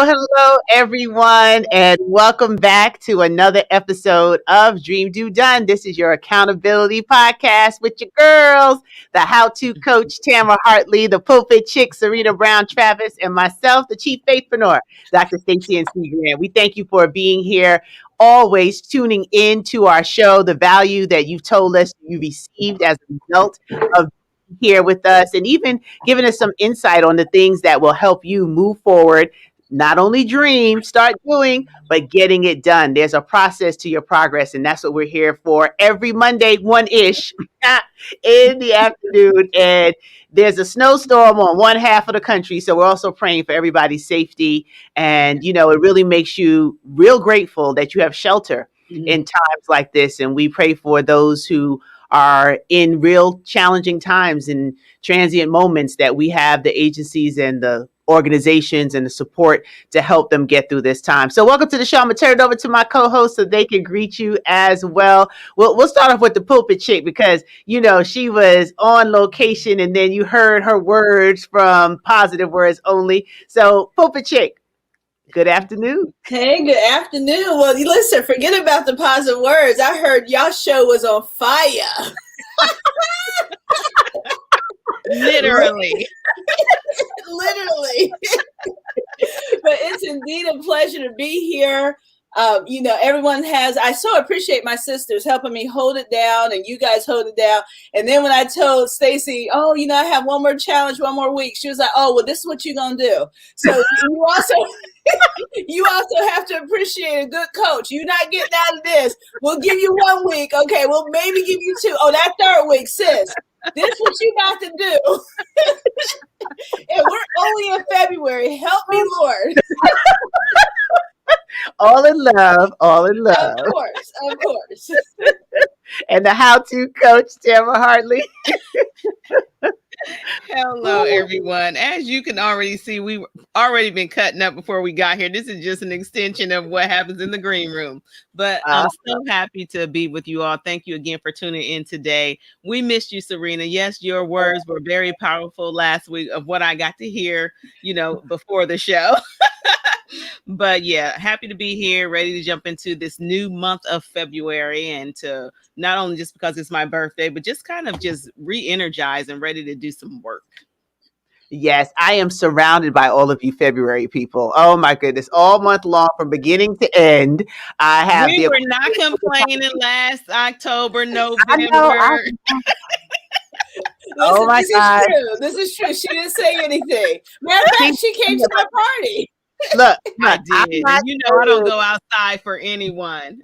hello, everyone, and welcome back to another episode of Dream Do Done. This is your accountability podcast with your girls, the How To Coach Tamara Hartley, the Pulpit Chick Serena Brown Travis, and myself, the Chief Faithpreneur, Dr. Stacey N.C. Grant. We thank you for being here, always tuning in to our show, the value that you've told us you received as a result of here with us, and even giving us some insight on the things that will help you move forward. Not only dream, start doing, but getting it done. There's a process to your progress, and that's what we're here for every Monday, one ish in the afternoon. And there's a snowstorm on one half of the country, so we're also praying for everybody's safety. And it really makes you real grateful that you have shelter in times like this. And we pray for those who are in real challenging times and transient moments, that we have the agencies and the organizations and the support to help them get through this time. So welcome to the show. I'm going to turn it over to my co-host so they can greet you as well. We'll start off with the Pulpit Chick, because, she was on location and then you heard her words from Positive Words Only. So Pulpit Chick, good afternoon. Hey, good afternoon. Well, listen, forget about the positive words. I heard y'all show was on fire. Literally. Literally. But it's indeed a pleasure to be here. Everyone I so appreciate my sisters helping me hold it down, and you guys hold it down. And then when I told Stacey, I have one more challenge, one more week, she was like, oh, well, this is what you're going to do. So you also have to appreciate a good coach. You're not getting out of this. We'll give you 1 week. Okay, we'll maybe give you 2. Oh, that third week, sis, this is what you got to do. And we're only in February. Help me, Lord. All in love, all in love. Of course. And the How To Coach, Tamara Hartley. Hello, everyone. As you can already see, we've already been cutting up before we got here. This is just an extension of what happens in the green room. But I'm so happy to be with you all. Thank you again for tuning in today. We missed you, Serena. Yes, your words were very powerful last week of what I got to hear, before the show. But yeah, happy to be here, ready to jump into this new month of February, and to not only just because it's my birthday, but just kind of just re-energize and ready to do some work. Yes, I am surrounded by all of you February people. Oh my goodness, all month long from beginning to end. We were not complaining last October, November. Oh my God. This is true. She didn't say anything. Matter of fact, she came to my party. Look, I did. I don't go outside for anyone.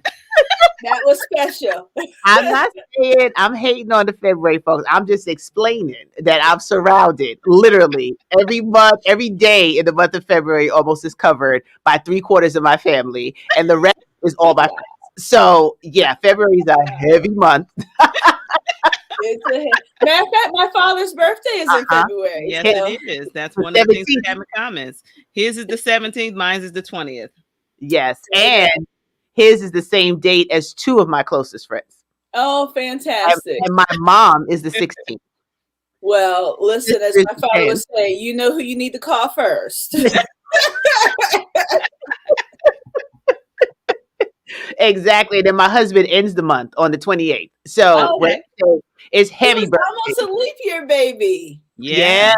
That was special. I'm not saying I'm hating on the February folks. I'm just explaining that I'm surrounded literally every month, every day in the month of February almost is covered by 3/4 of my family, and the rest is all my friends. So yeah, February is a heavy month. Matter of fact, my father's birthday is in February. Yes, it is. That's one of the things we have in common. His is the 17th, mine is the 20th. Yes, and his is the same date as 2 of my closest friends. Oh, fantastic. And my mom is the 16th. Well, listen, as my father would say, you know who you need to call first. Exactly. Then my husband ends the month on the 28th. So it's heavy. He was almost a leap year baby. Yeah,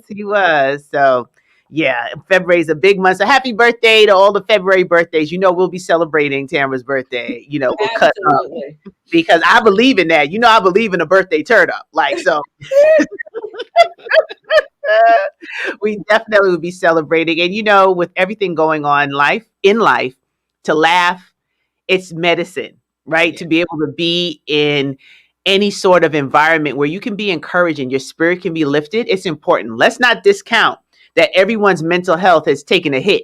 he was. So yeah, February is a big month. So happy birthday to all the February birthdays. We'll be celebrating Tamara's birthday. We'll cut up because I believe in that. I believe in a birthday turn up. So we definitely will be celebrating. And with everything going on in life, to laugh, it's medicine, right? Yeah. To be able to be in any sort of environment where you can be encouraged and your spirit can be lifted, it's important. Let's not discount that everyone's mental health has taken a hit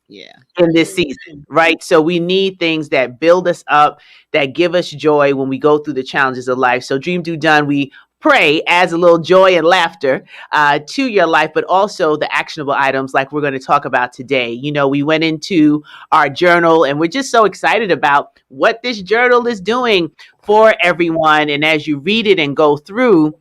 in this season, right? So we need things that build us up, that give us joy when we go through the challenges of life. So Dream Do Done, we pray adds a little joy and laughter to your life, but also the actionable items like we're going to talk about today. We went into our journal and we're just so excited about what this journal is doing for everyone. And as you read it and go through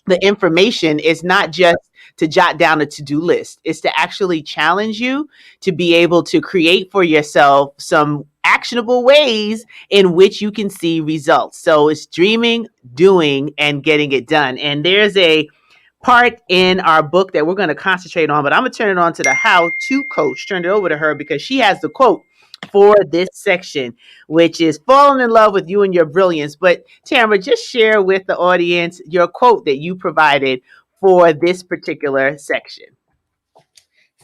the information, it's not just to jot down a to-do list. It's to actually challenge you to be able to create for yourself some actionable ways in which you can see results. So it's dreaming, doing, and getting it done. And there's a part in our book that we're going to concentrate on, but I'm going to turn it on to the how to coach, turn it over to her because she has the quote for this section, which is falling in love with you and your brilliance. But Tamara, just share with the audience your quote that you provided for this particular section.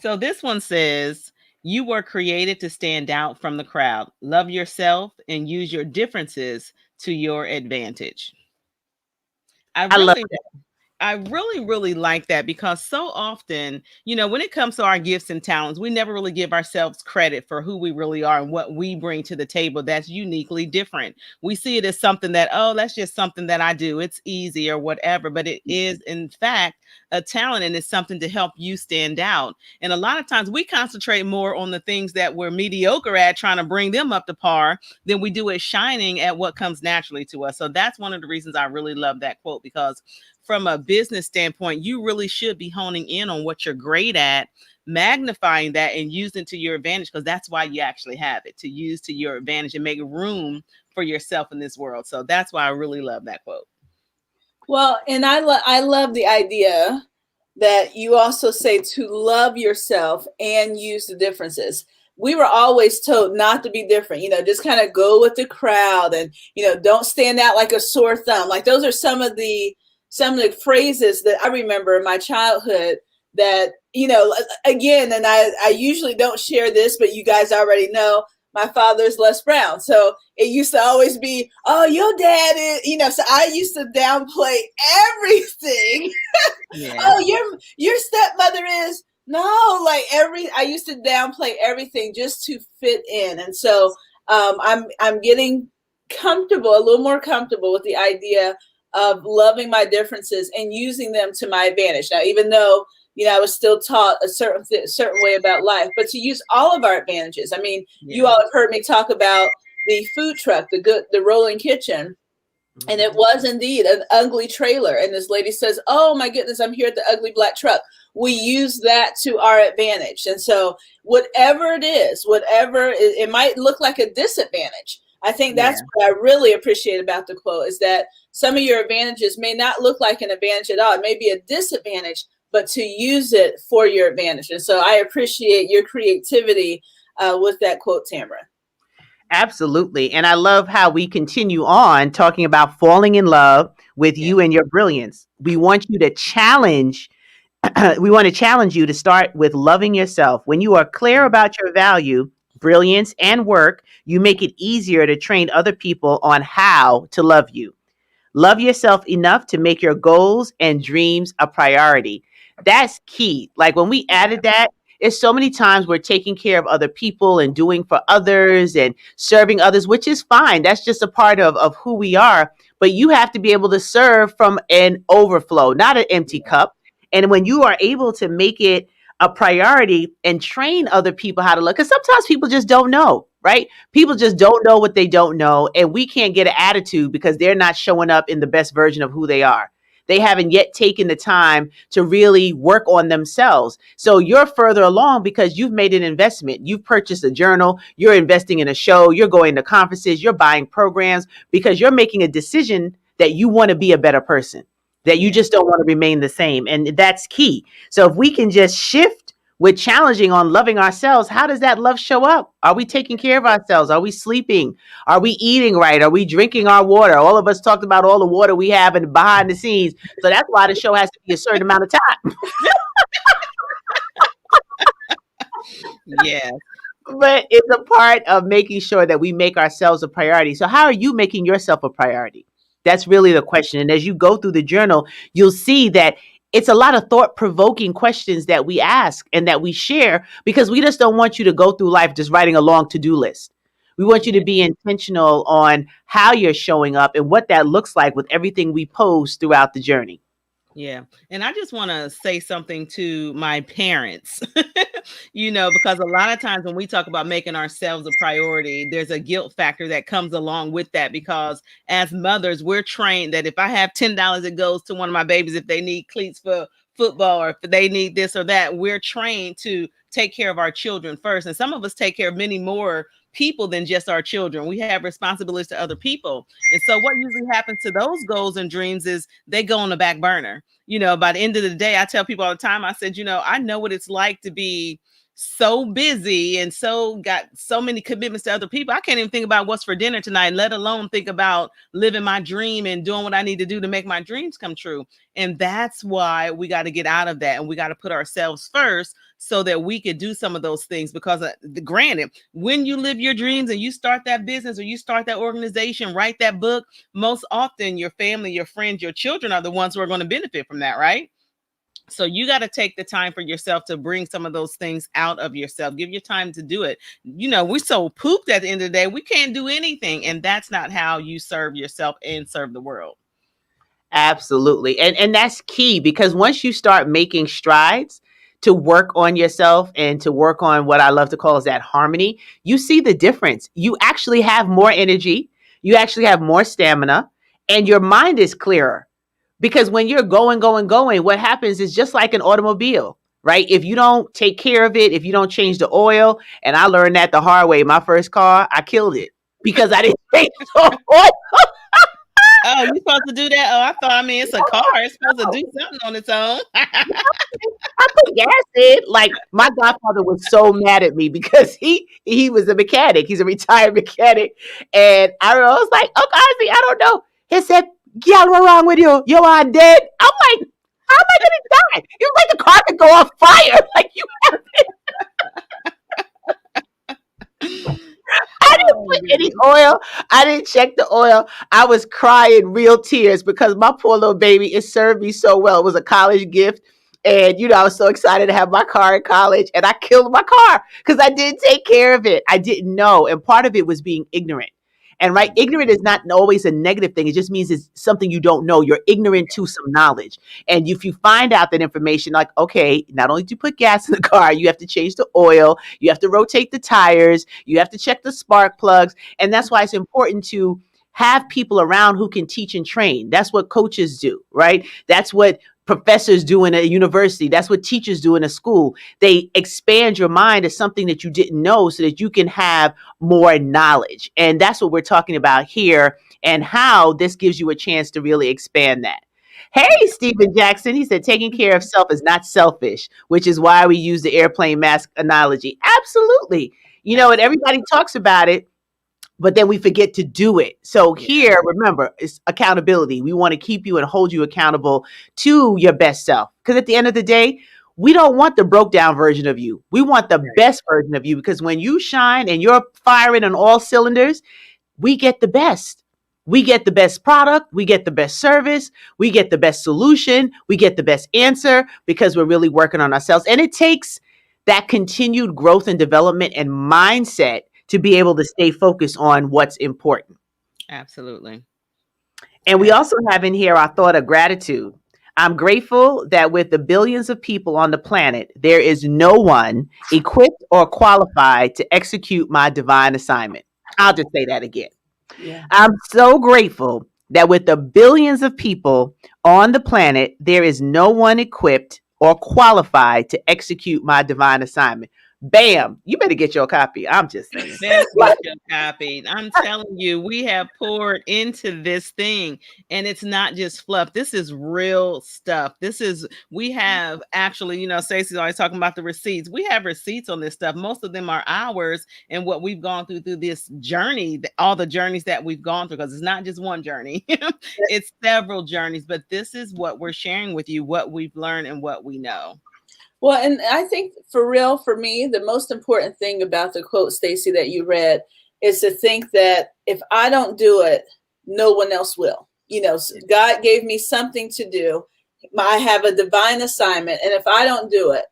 So this one says, you were created to stand out from the crowd. Love yourself and use your differences to your advantage. I love that. I really, really like that because so often, when it comes to our gifts and talents, we never really give ourselves credit for who we really are and what we bring to the table that's uniquely different. We see it as something that, oh, that's just something that I do. It's easy or whatever, but it is, in fact, a talent and it's something to help you stand out. And a lot of times we concentrate more on the things that we're mediocre at, trying to bring them up to par, than we do at shining at what comes naturally to us. So that's one of the reasons I really love that quote, because from a business standpoint, you really should be honing in on what you're great at, magnifying that and using it to your advantage, because that's why you actually have it, to use to your advantage and make room for yourself in this world. So that's why I really love that quote. Well, and I love the idea that you also say to love yourself and use the differences. We were always told not to be different, just kind of go with the crowd and, don't stand out like a sore thumb. Like those are some of the phrases that I remember in my childhood that, again, and I usually don't share this, but you guys already know my father's Les Brown. So it used to always be, oh, your dad is, so I used to downplay everything. Yeah. Oh, your stepmother is, no, I used to downplay everything just to fit in. And so I'm getting comfortable, a little more comfortable with the idea of loving my differences and using them to my advantage. Now, even though, I was still taught a certain way about life, but to use all of our advantages. I mean, You all have heard me talk about the food truck, the rolling kitchen, and it was indeed an ugly trailer. And this lady says, oh my goodness, I'm here at the ugly black truck. We use that to our advantage. And so whatever it is, it might look like a disadvantage. I think that's what I really appreciate about the quote, is that some of your advantages may not look like an advantage at all. It may be a disadvantage, but to use it for your advantage. And so I appreciate your creativity with that quote, Tamara. Absolutely. And I love how we continue on talking about falling in love with you and your brilliance. We want you to challenge you to start with loving yourself. When you are clear about your value, brilliance, and work, you make it easier to train other people on how to love you. Love yourself enough to make your goals and dreams a priority. That's key. Like when we added that, it's so many times we're taking care of other people and doing for others and serving others, which is fine. That's just a part of who we are. But you have to be able to serve from an overflow, not an empty cup. And when you are able to make it a priority and train other people how to look, because sometimes people just don't know, right? People just don't know what they don't know. And we can't get an attitude because they're not showing up in the best version of who they are. They haven't yet taken the time to really work on themselves. So you're further along because you've made an investment. You've purchased a journal. You're investing in a show. You're going to conferences. You're buying programs because you're making a decision that you want to be a better person, that you just don't want to remain the same. And that's key. So if we can just shift with challenging on loving ourselves, how does that love show up? Are we taking care of ourselves? Are we sleeping? Are we eating right? Are we drinking our water? All of us talked about all the water we have in behind the scenes. So that's why the show has to be a certain amount of time. Yeah. But it's a part of making sure that we make ourselves a priority. So how are you making yourself a priority? That's really the question. And as you go through the journal, you'll see that it's a lot of thought-provoking questions that we ask and that we share, because we just don't want you to go through life just writing a long to-do list. We want you to be intentional on how you're showing up and what that looks like with everything we post throughout the journey. Yeah. And I just want to say something to my parents, because a lot of times when we talk about making ourselves a priority, there's a guilt factor that comes along with that, because as mothers, we're trained that if I have $10, it goes to one of my babies if they need cleats for football, or if they need this or that, we're trained to take care of our children first. And some of us take care of many more people than just our children. We have responsibilities to other people. And so what usually happens to those goals and dreams is they go on the back burner. By the end of the day, I tell people all the time, I said, I know what it's like to be so busy and so got so many commitments to other people. I can't even think about what's for dinner tonight, let alone think about living my dream and doing what I need to do to make my dreams come true. And that's why we got to get out of that, and we got to put ourselves first so that we could do some of those things. Because granted, when you live your dreams and you start that business or you start that organization, write that book, most often your family, your friends, your children are the ones who are going to benefit from that, right? So you got to take the time for yourself to bring some of those things out of yourself. Give your time to do it. We're so pooped at the end of the day, we can't do anything. And that's not how you serve yourself and serve the world. Absolutely. And that's key, because once you start making strides to work on yourself and to work on what I love to call is that harmony, you see the difference. You actually have more energy. You actually have more stamina, and your mind is clearer. Because when you're going, what happens is just like an automobile, right? If you don't take care of it, if you don't change the oil, and I learned that the hard way, my first car, I killed it because I didn't change the oil. Oh, you're supposed to do that? Oh, I thought, it's a car. It's supposed to do something on its own. I put gas in. Like, my godfather was so mad at me because he was a mechanic. He's a retired mechanic. And I was like, oh, honestly, I don't know. He said, "Girl, what wrong with you? You are dead." I'm like, how am I going to die? It was like the car could go on fire. Like, you have it. I didn't put any oil. I didn't check the oil. I was crying real tears because my poor little baby, it served me so well. It was a college gift. And, I was so excited to have my car in college, and I killed my car because I didn't take care of it. I didn't know. And part of it was being ignorant. And right, ignorant is not always a negative thing. It just means it's something you don't know. You're ignorant to some knowledge. And if you find out that information, like, okay, not only do you put gas in the car, you have to change the oil, you have to rotate the tires, you have to check the spark plugs. And that's why it's important to have people around who can teach and train. That's what coaches do, right? That's what professors do in a university. That's what teachers do in a school. They expand your mind to something that you didn't know so that you can have more knowledge. And that's what we're talking about here, and how this gives you a chance to really expand that. Hey, Stephen Jackson, he said, taking care of self is not selfish, which is why we use the airplane mask analogy. Absolutely. And everybody talks about it, but then we forget to do it. So here, remember, it's accountability. We want to keep you and hold you accountable to your best self. Because at the end of the day, we don't want the broke down version of you. We want the best version of you, because when you shine and you're firing on all cylinders, we get the best. We get the best product. We get the best service. We get the best solution. We get the best answer, because we're really working on ourselves. And it takes that continued growth and development and mindset to be able to stay focused on what's important. Absolutely. And we also have in here our thought of gratitude. I'm grateful that with the billions of people on the planet, there is no one equipped or qualified to execute my divine assignment. I'll just say that again. Yeah. I'm so grateful that with the billions of people on the planet, there is no one equipped or qualified to execute my divine assignment. Bam, you better get your copy. I'm just saying. Get your copy. I'm telling you, we have poured into this thing, and it's not just fluff. This is real stuff. We have actually, Stacey's always talking about the receipts. We have receipts on this stuff. Most of them are ours, and what we've gone through this journey, all the journeys that we've gone through, because it's not just one journey. It's several journeys, but this is what we're sharing with you, what we've learned and what we know. Well, and I think for real, for me, the most important thing about the quote, Stacey, that you read is to think that if I don't do it, no one else will. God gave me something to do. I have a divine assignment. And if I don't do it,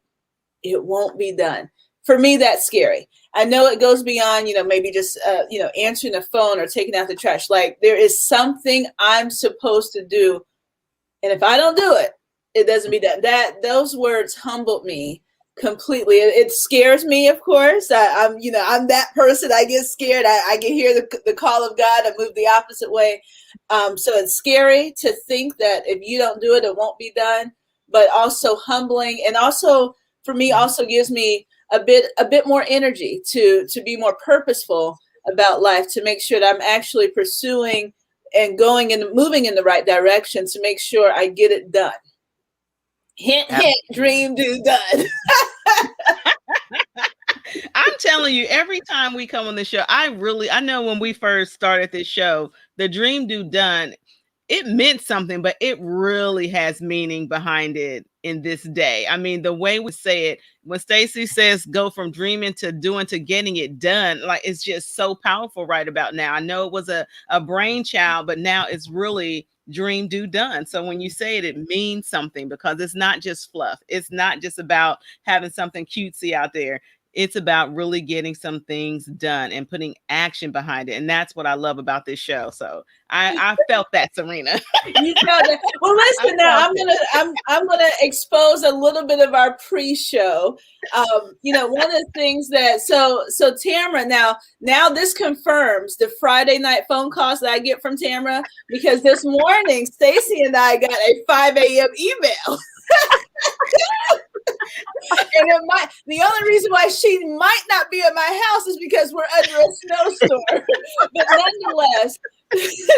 it won't be done. For me, that's scary. I know it goes beyond, maybe just, answering the phone or taking out the trash. Like, there is something I'm supposed to do. And if I don't do it, it doesn't be done. Those words humbled me completely. It scares me, of course. I'm that person. I get scared. I can hear the call of God. I move the opposite way. So it's scary to think that if you don't do it, it won't be done. but also humbling, and also for me also gives me a bit more energy to be more purposeful about life, to make sure that I'm actually pursuing and going and moving in the right direction to make sure I get it done. Hint, hint, dream, do, done. I'm telling you, every time we come on the show, I know when we first started this show, the dream, do, done, it meant something, but it really has meaning behind it in this day. I mean, the way we say it, when Stacey says go from dreaming to doing to getting it done, like, it's just so powerful right about now. I know it was a brainchild, but now it's really dream, do, done. So when you say it, it means something, because it's not just fluff. It's not just about having something cutesy out there. It's about really getting some things done and putting action behind it. And that's what I love about this show. So I felt that, Serena. You felt that. Well, listen, now I'm gonna expose a little bit of our pre-show. One of the things that so Tamara, now this confirms the Friday night phone calls that I get from Tamara, because this morning Stacey and I got a 5 a.m. email. And the only reason why she might not be at my house is because we're under a snowstorm. But nonetheless,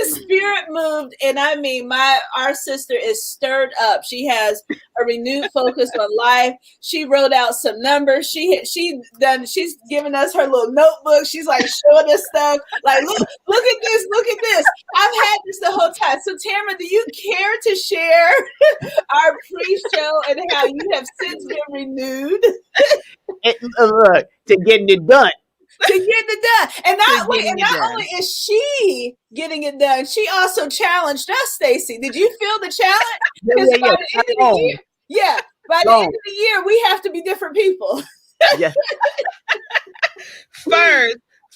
Spirit moved, and I mean, our sister is stirred up. She has a renewed focus on life. She wrote out some numbers. She's giving us her little notebook. She's like showing us stuff. Like, look at this, look at this. I've had this the whole time. So Tamara, do you care to share our pre-show and how you have since been renewed? Look, to getting it done. To get it done. And not only is she getting it done, she also challenged us, Stacey. Did you feel the challenge? Because by the end of the year, by the end of the year, we have to be different people. Yes.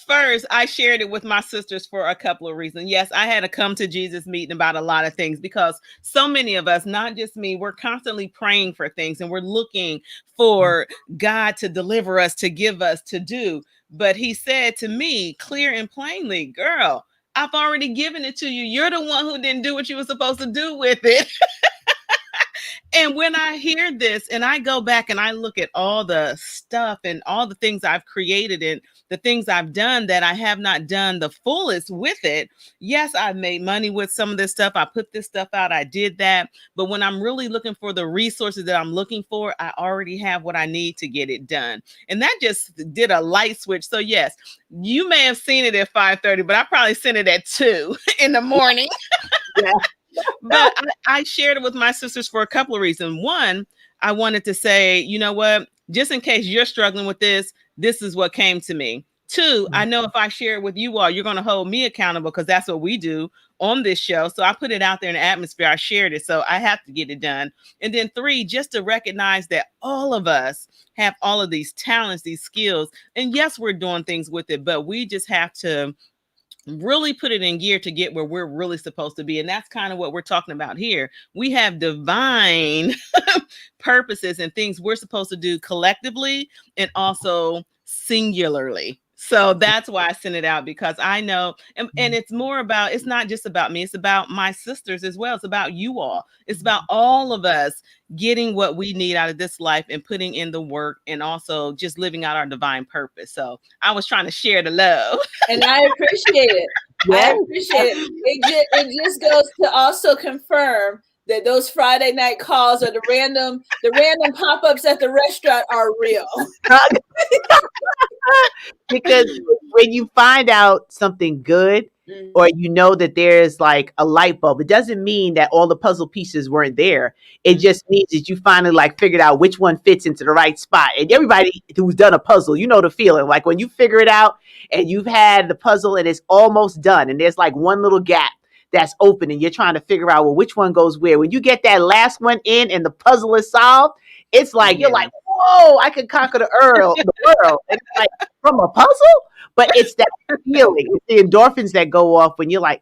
First, I shared it with my sisters for a couple of reasons. Yes, I had a come to Jesus meeting about a lot of things, because so many of us, not just me, we're constantly praying for things, and we're looking for God to deliver us, to give us, to do. But he said to me clear and plainly, girl, I've already given it to you. You're the one who didn't do what you were supposed to do with it. And when I hear this and I go back and I look at all the stuff and all the things I've created and the things I've done that I have not done the fullest with it. Yes, I've made money with some of this stuff. I put this stuff out. I did that. But when I'm really looking for the resources that I'm looking for, I already have what I need to get it done. And that just did a light switch. So yes, you may have seen it at 5:30, but I probably sent it at 2 in the morning. Yeah. But I shared it with my sisters for a couple of reasons. One, I wanted to say, you know what, just in case you're struggling with this is what came to me. Two, I know if I share it with you all, you're going to hold me accountable, because that's what we do on this show. So I put it out there in the atmosphere. I shared it. So I have to get it done. And then three, just to recognize that all of us have all of these talents, these skills. And yes, we're doing things with it, but we just have to really put it in gear to get where we're really supposed to be. And that's kind of what we're talking about here. We have divine purposes and things we're supposed to do collectively and also singularly. So that's why I sent it out, because I know, and it's more about, it's not just about me, it's about my sisters as well. It's about you all. It's about all of us getting what we need out of this life and putting in the work, and also just living out our divine purpose. So I was trying to share the love. And I appreciate it. I appreciate it. It just goes to also confirm that those Friday night calls or the random pop-ups at the restaurant are real. Because when you find out something good, or you know that there's like a light bulb, it doesn't mean that all the puzzle pieces weren't there. It just means that you finally like figured out which one fits into the right spot. And everybody who's done a puzzle, you know the feeling, like when you figure it out and you've had the puzzle and it's almost done and there's like one little gap that's open and you're trying to figure out, well, which one goes where. When you get that last one in and the puzzle is solved, it's like, you're like, whoa, I can conquer the world. And it's like, from a puzzle? But it's that feeling. It's the endorphins that go off when you're like,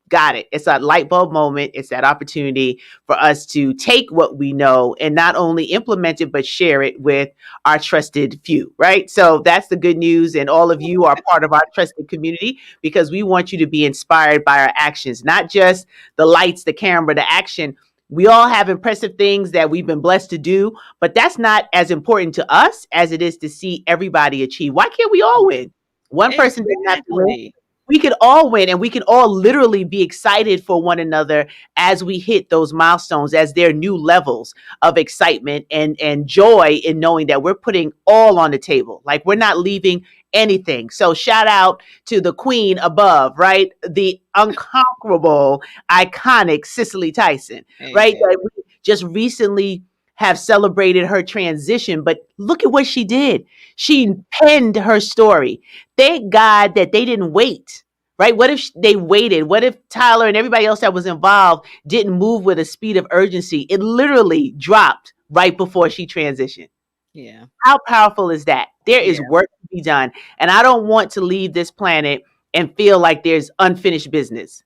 got it. It's that light bulb moment. It's that opportunity for us to take what we know and not only implement it, but share it with our trusted few, right? So that's the good news. And all of you are part of our trusted community, because we want you to be inspired by our actions, not just the lights, the camera, the action. We all have impressive things that we've been blessed to do, but that's not as important to us as it is to see everybody achieve. Why can't we all win? One person doesn't have to win. Exactly. We could all win, and we can all literally be excited for one another as we hit those milestones, as there are new levels of excitement and joy in knowing that we're putting all on the table. Like, we're not leaving anything. So shout out to the queen above, right? The unconquerable, iconic Cicely Tyson, right? Amen. That we just recently have celebrated her transition, but look at what she did. She penned her story. Thank God that they didn't wait, right? What if they waited? What if Tyler and everybody else that was involved didn't move with a speed of urgency? It literally dropped right before she transitioned. Yeah. How powerful is that? There is Yeah. work to be done. And I don't want to leave this planet and feel like there's unfinished business,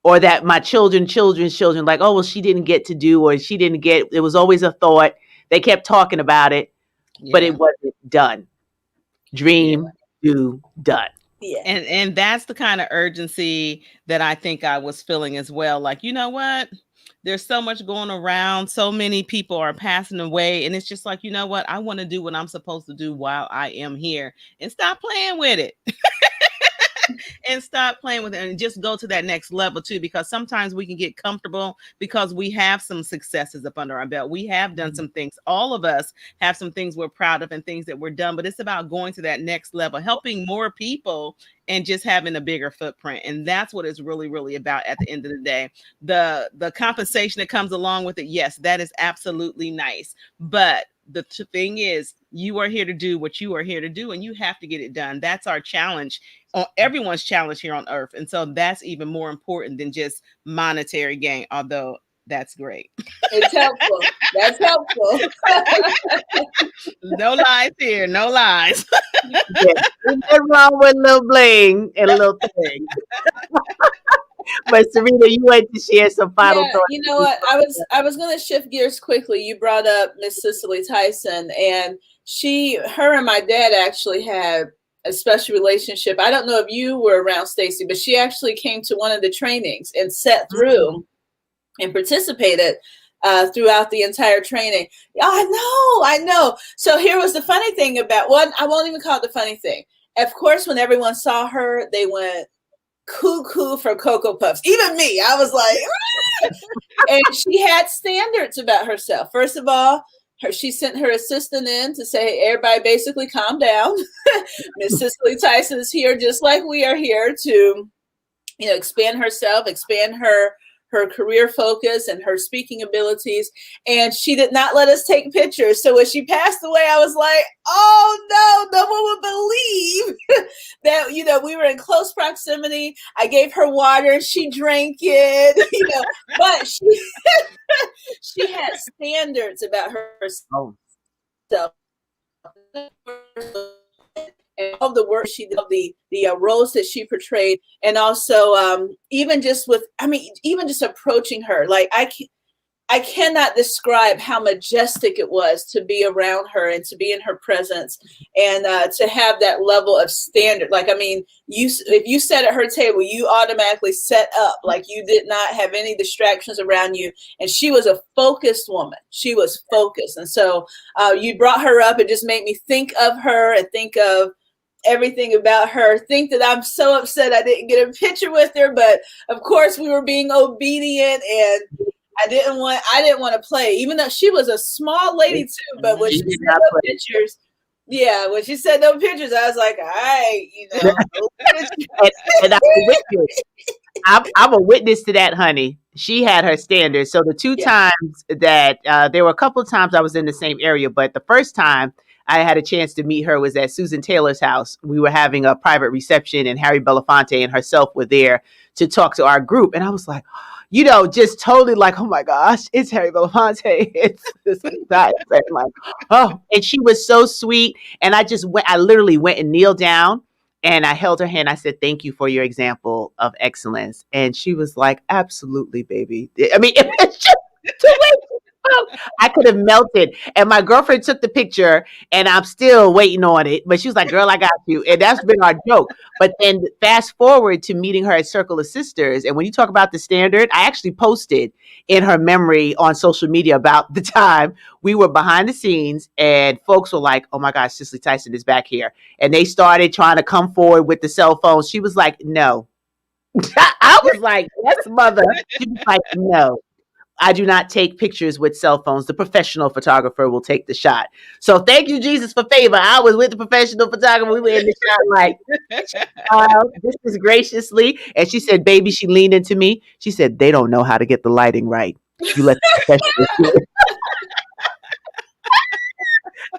or that my children's children, like, oh, well, she didn't get to do, or she didn't get, it was always a thought. They kept talking about it, but Yeah. it wasn't done. Dream, do, done. Yeah. And that's the kind of urgency that I think I was feeling as well. Like, you know what? There's so much going around. So many people are passing away. And it's just like, you know what? I want to do what I'm supposed to do while I am here, and stop playing with it. And stop playing with it and just go to that next level too, because sometimes we can get comfortable because we have some successes up under our belt. We have done some things. All of us have some things we're proud of and things that we're done, but it's about going to that next level, helping more people and just having a bigger footprint. And that's what it's really, really about at the end of the day. The compensation that comes along with it, yes, that is absolutely nice. But the thing is, you are here to do what you are here to do, and you have to get it done. That's our challenge, everyone's challenge here on earth. And so that's even more important than just monetary gain, although that's great. It's helpful. That's helpful. No lies here, no lies. Yeah, there's nothing wrong with a little bling and a little thing. But Serena, you want to share some final Yeah, thoughts? you know what? I was going to shift gears quickly. You brought up Miss Cicely Tyson, and her and my dad actually had a special relationship. I don't know if you were around, Stacy, but she actually came to one of the trainings and sat through and participated throughout the entire training. I know. So here was the funny thing about one. I won't even call it the funny thing. Of course, when everyone saw her, they went cuckoo for Cocoa Puffs. Even me, I was like, ah! And she had standards about herself. First of all, she sent her assistant in to say, hey, everybody basically calm down. Miss Cicely Tyson is here just like we are here to, expand herself, expand her career focus and her speaking abilities. And she did not let us take pictures. So when she passed away, I was like, oh no one would believe that, we were in close proximity. I gave her water and she drank it, but she had standards about herself. And all the work she did, the roles that she portrayed, and also even just approaching her, like I cannot describe how majestic it was to be around her and to be in her presence and to have that level of standard. Like, I mean, if you sat at her table, you automatically set up, like you did not have any distractions around you. And she was a focused woman. She was focused. And so you brought her up. It just made me think of her and think of everything about her. Think that I'm so upset I didn't get a picture with her, but of course we were being obedient, and I didn't want to play, even though she was a small lady too. But when she said no pictures, when she said no pictures, I was like, all right, and I'm a witness to that, honey. She had her standards. So the two times that there were a couple of times I was in the same area, but the first time I had a chance to meet her was at Susan Taylor's house. We were having a private reception, and Harry Belafonte and herself were there to talk to our group. And I was like, just totally like, oh my gosh, it's Harry Belafonte. It's like, oh, and she was so sweet. And I literally went and kneeled down and I held her hand. I said, thank you for your example of excellence. And she was like, absolutely, baby. I mean, it was just I could have melted. And my girlfriend took the picture and I'm still waiting on it. But she was like, girl, I got you. And that's been our joke. But then fast forward to meeting her at Circle of Sisters. And when you talk about the standard, I actually posted in her memory on social media about the time we were behind the scenes and folks were like, oh my gosh, Cicely Tyson is back here. And they started trying to come forward with the cell phones. She was like, no. I was like, yes, mother. She was like, no. I do not take pictures with cell phones. The professional photographer will take the shot. So thank you, Jesus, for favor. I was with the professional photographer. We were in the shot like, this is graciously. And she said, baby, she leaned into me. She said, they don't know how to get the lighting right. You let the professional do it.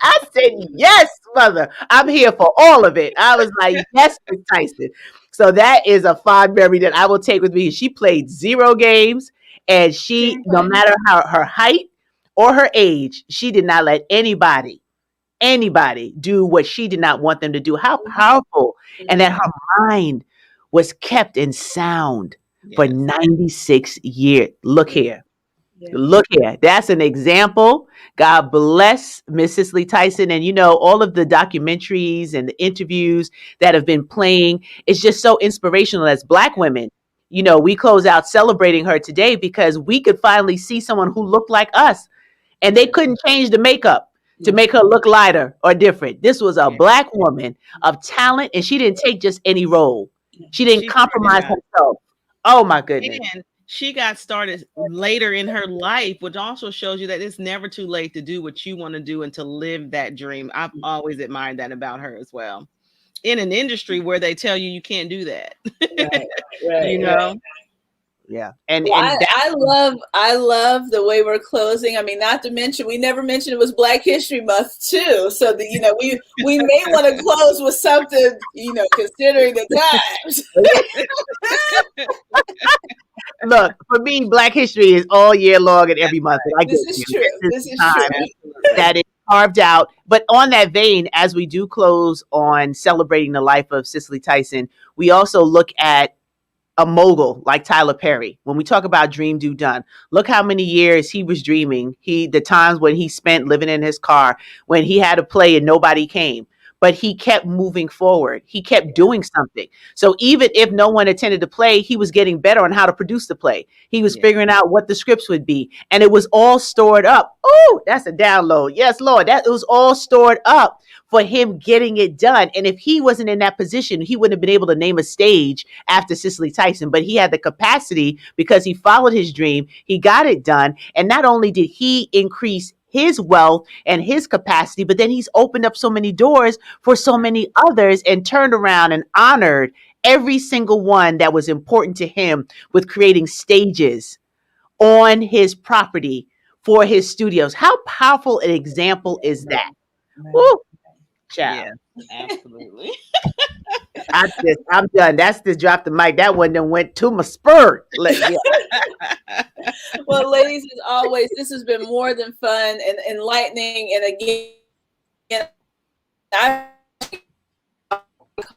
I said, yes, mother. I'm here for all of it. I was like, yes, Miss Tyson. So that is a fond memory that I will take with me. She played 0 games. And she, no matter how her height or her age, she did not let anybody do what she did not want them to do. How powerful. And that her mind was kept in sound for 96 years. Look here. Look here. That's an example. God bless Miss Cicely Tyson. And, you know, all of the documentaries and the interviews that have been playing, it's just so inspirational as Black women. You know, we close out celebrating her today because we could finally see someone who looked like us and they couldn't change the makeup to make her look lighter or different. This was a Black woman of talent and she didn't take just any role. She didn't compromise herself. Oh my goodness. And she got started later in her life, which also shows you that it's never too late to do what you want to do and to live that dream. I've always admired that about her as well. In an industry where they tell you can't do that, right, you know. Right. Yeah, I love the way we're closing. I mean, not to mention we never mentioned it was Black History Month too. So that you know, we may want to close with something, you know, considering the times. Look, for me, Black History is all year long and every month. This is true. This is true. That is carved out. But on that vein, as we do close on celebrating the life of Cicely Tyson, we also look at a mogul like Tyler Perry. When we talk about dream, do, done, look how many years he was dreaming. The times when he spent living in his car, when he had to play and nobody came. But he kept moving forward. He kept doing something. So even if no one attended the play, he was getting better on how to produce the play. He was figuring out what the scripts would be. And it was all stored up. Oh, that's a download. Yes, Lord. It was all stored up for him getting it done. And if he wasn't in that position, he wouldn't have been able to name a stage after Cicely Tyson. But he had the capacity because he followed his dream. He got it done. And not only did he increase his wealth and his capacity, but then he's opened up so many doors for so many others and turned around and honored every single one that was important to him with creating stages on his property for his studios. How powerful an example is that? Woo! Child. Yeah, absolutely. I'm done. That's just drop the mic. That one then went to my spur. Well, ladies, as always, this has been more than fun and enlightening. And again, I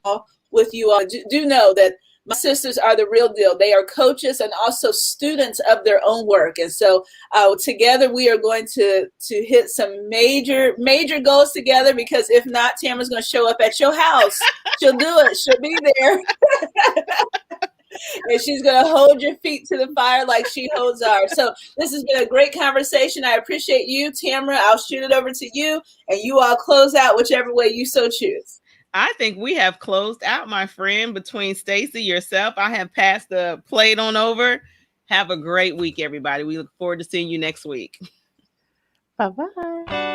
call with you all. Do know that my sisters are the real deal. They are coaches and also students of their own work. And so together we are going to hit some major goals together, because if not, Tamara's going to show up at your house. She'll do it. She'll be there. And she's going to hold your feet to the fire like she holds ours. So this has been a great conversation. I appreciate you, Tamara. I'll shoot it over to you, and you all close out whichever way you so choose. I think we have closed out, my friend. Between Stacy, yourself, I have passed the plate on over. Have a great week, everybody. We look forward to seeing you next week. Bye-bye.